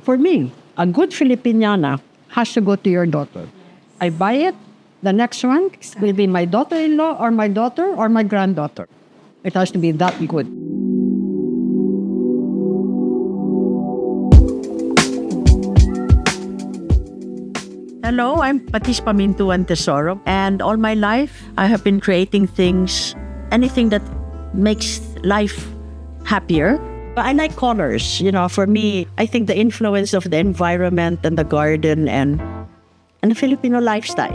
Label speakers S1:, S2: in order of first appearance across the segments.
S1: For me, a good Filipiniana has to go to your daughter. I buy it. The next one will be my daughter-in-law or my daughter or my granddaughter. It has to be that good. Hello, I'm Patis Tesoro, and all my life I have been creating things, anything that makes life happier. I like colors. For me, I think the influence of the environment and the garden and the Filipino lifestyle.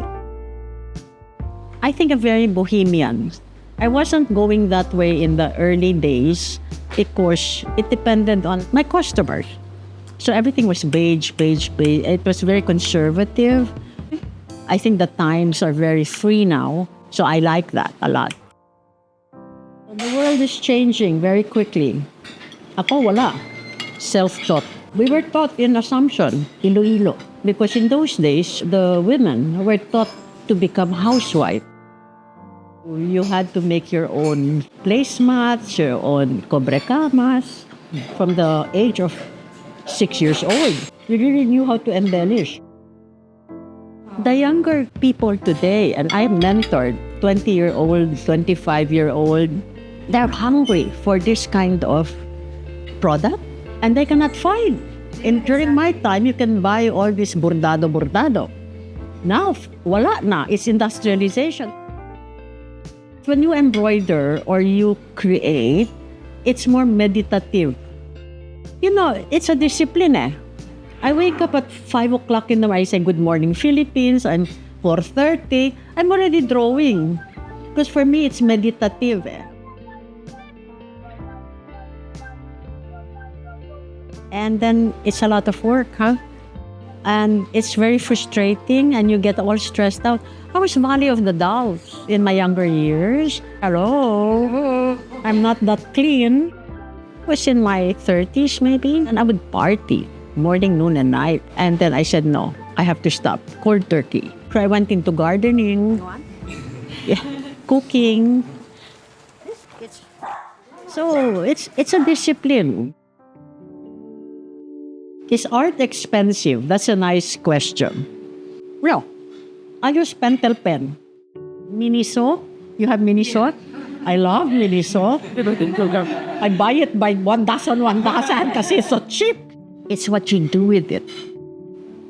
S1: I think I'm very bohemian. I wasn't going that way in the early days because it depended on my customers. So everything was beige. It was very conservative. I think the times are very free now, so I like that a lot. The world is changing very quickly. Ako, wala. Self-taught. We were taught in Assumption, Iloilo. Because in those days, the women were taught to become housewife. You had to make your own placemats, your own cobrekamas. From the age of 6 years old, you really knew how to embellish. The younger people today, and I mentored 20-year-old, 25-year-old, they're hungry for this kind of product, and they cannot find. And during my time, you can buy all this bordado. Now, wala na. It's industrialization. When you embroider or you create, it's more meditative. It's a discipline eh. I wake up at 5 o'clock in the morning, I say, good morning Philippines, and 4:30, I'm already drawing. Because for me, it's meditative eh. And then it's a lot of work, huh? And it's very frustrating and you get all stressed out. I was Valley of the Dolls in my younger years. Hello, I'm not that clean. I was in my 30s maybe, and I would party morning, noon, and night. And then I said, no, I have to stop. Cold turkey. So I went into gardening, cooking. So it's a discipline. Is art expensive? That's a nice question. Well, I use pentel pen. Miniso. You have Miniso? I love Miniso. I buy it by 1 dozen because it's so cheap. It's what you do with it.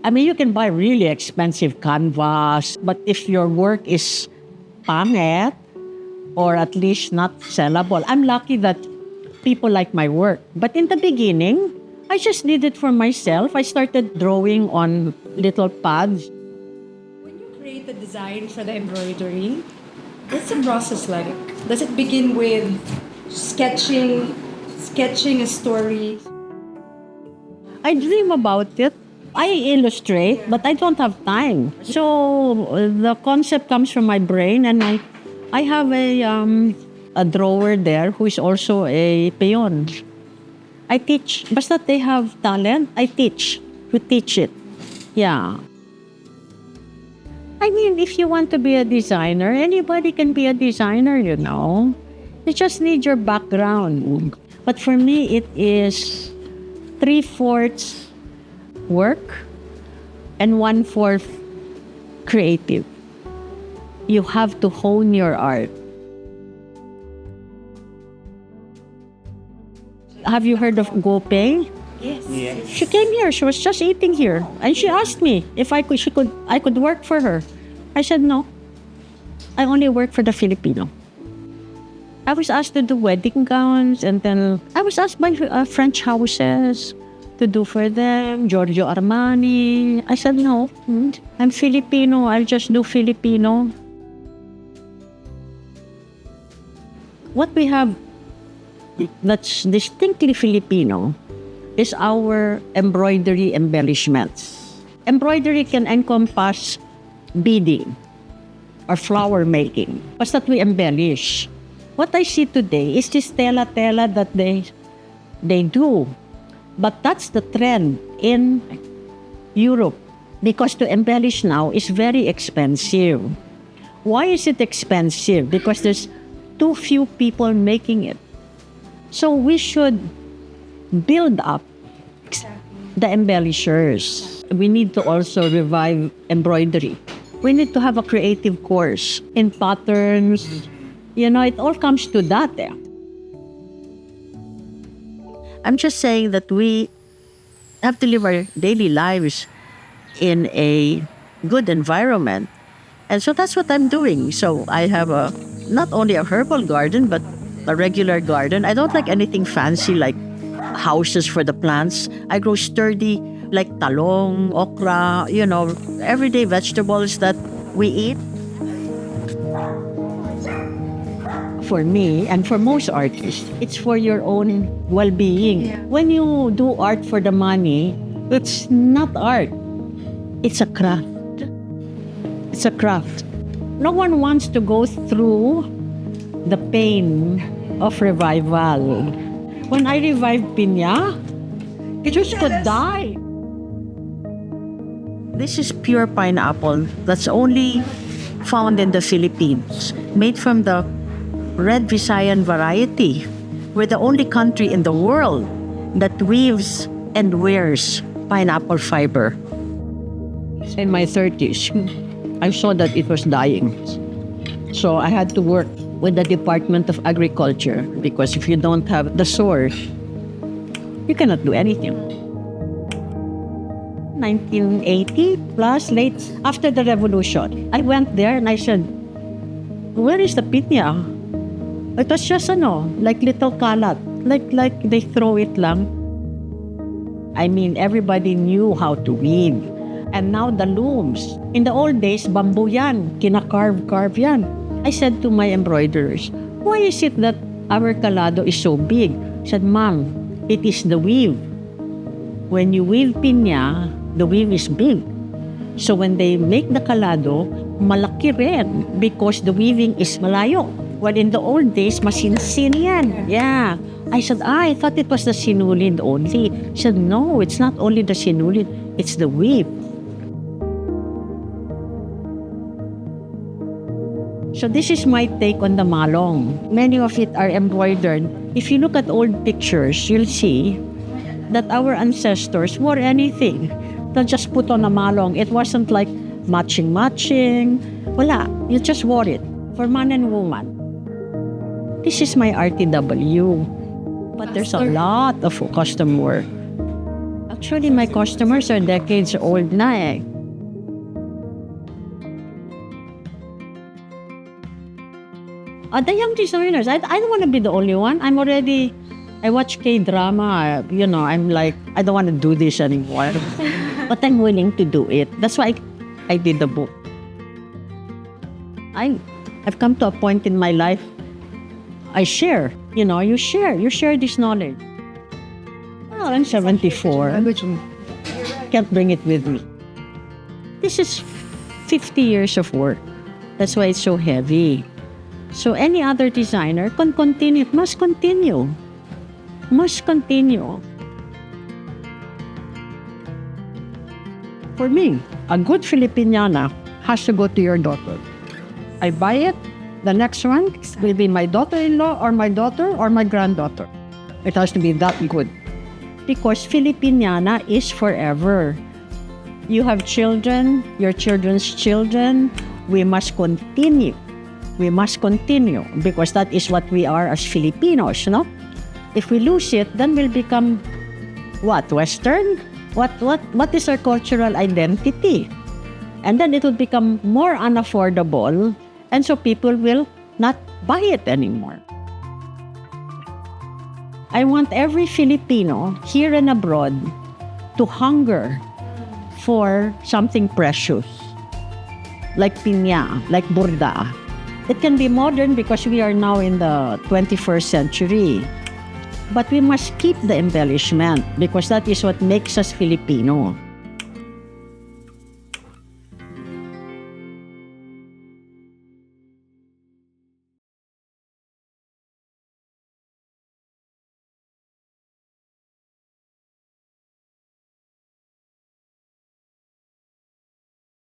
S1: I mean, you can buy really expensive canvas, but if your work is pangit or at least not sellable, I'm lucky that people like my work. But in the beginning, I just did it for myself. I started drawing on little pads.
S2: When you create a design for the embroidery, what's the process like? Does it begin with sketching a story?
S1: I dream about it. I illustrate, but I don't have time. So the concept comes from my brain, and I have a drawer there who is also a peon. I teach. Basta they have talent, I teach. We teach it. Yeah. I mean, if you want to be a designer, anybody can be a designer, You just need your background. But for me, it is 3/4 work and 1/4 creative. You have to hone your art. Have you heard of Gopeng?
S2: Yes.
S1: She came here. She was just eating here, and she asked me if I could work for her. I said no. I only work for the Filipino. I was asked to do wedding gowns, and then I was asked by French houses to do for them. Giorgio Armani. I said no. I'm Filipino. I'll just do Filipino. What we have that's distinctly Filipino is our embroidery embellishments. Embroidery can encompass beading or flower making. Basta we embellish. What I see today is this tela that they do. But that's the trend in Europe because to embellish now is very expensive. Why is it expensive? Because there's too few people making it. So we should build up the embellishers. We need to also revive embroidery. We need to have a creative course in patterns. You know, it all comes to that. I'm just saying that we have to live our daily lives in a good environment. And so that's what I'm doing. So I have not only a herbal garden, but a regular garden. I don't like anything fancy like houses for the plants. I grow sturdy like talong, okra, you know, everyday vegetables that we eat. For me and for most artists, it's for your own well-being.
S2: Yeah.
S1: When you do art for the money, it's not art. It's a craft. It's a craft. No one wants to go through the pain of revival. When I revived Piña, it just could die. This is pure pineapple that's only found in the Philippines, made from the red Visayan variety. We're the only country in the world that weaves and wears pineapple fiber. In my 30s, I saw that it was dying. So I had to work with the Department of Agriculture because if you don't have the source, you cannot do anything. 1980 plus late after the revolution, I went there and I said, "Where is the piña?" It was just like little kalat, like they throw it lang. I mean, everybody knew how to weave. And now the looms. In the old days, bamboo yan, kinakarve yan. I said to my embroiderers, "Why is it that our kalado is so big?" I said, "Ma'am, it is the weave. When you weave piña, the weave is big. So when they make the kalado, malaki rin because the weaving is malayo. Well, in the old days, masinsin yan." Yeah. I said, I thought it was the sinulid only. She said, "No, it's not only the sinulid, it's the weave." So this is my take on the malong. Many of it are embroidered. If you look at old pictures, you'll see that our ancestors wore anything. They'll just put on a malong. It wasn't like matching. Wala. You just wore it for man and woman. This is my RTW. But there's a lot of custom work. Actually, my customers are decades old na . The young designers, I don't want to be the only one. I watch K-drama, I'm like, I don't want to do this anymore. But I'm willing to do it. That's why I did the book. I've come to a point in my life, I share, you share this knowledge. Well, I'm 74. Can't bring it with me. This is 50 years of work. That's why it's so heavy. So any other designer can continue. It must continue. Must continue. For me, a good Filipiniana has to go to your daughter. I buy it. The next one will be my daughter-in-law or my daughter or my granddaughter. It has to be that good. Because Filipiniana is forever. You have children, your children's children. We must continue. We must continue because that is what we are as Filipinos, no? If we lose it, then we'll become what? Western? What is our cultural identity? And then it will become more unaffordable, and so people will not buy it anymore. I want every Filipino here and abroad to hunger for something precious, like piña, like burda. It can be modern because we are now in the 21st century. But we must keep the embellishment because that is what makes us Filipino.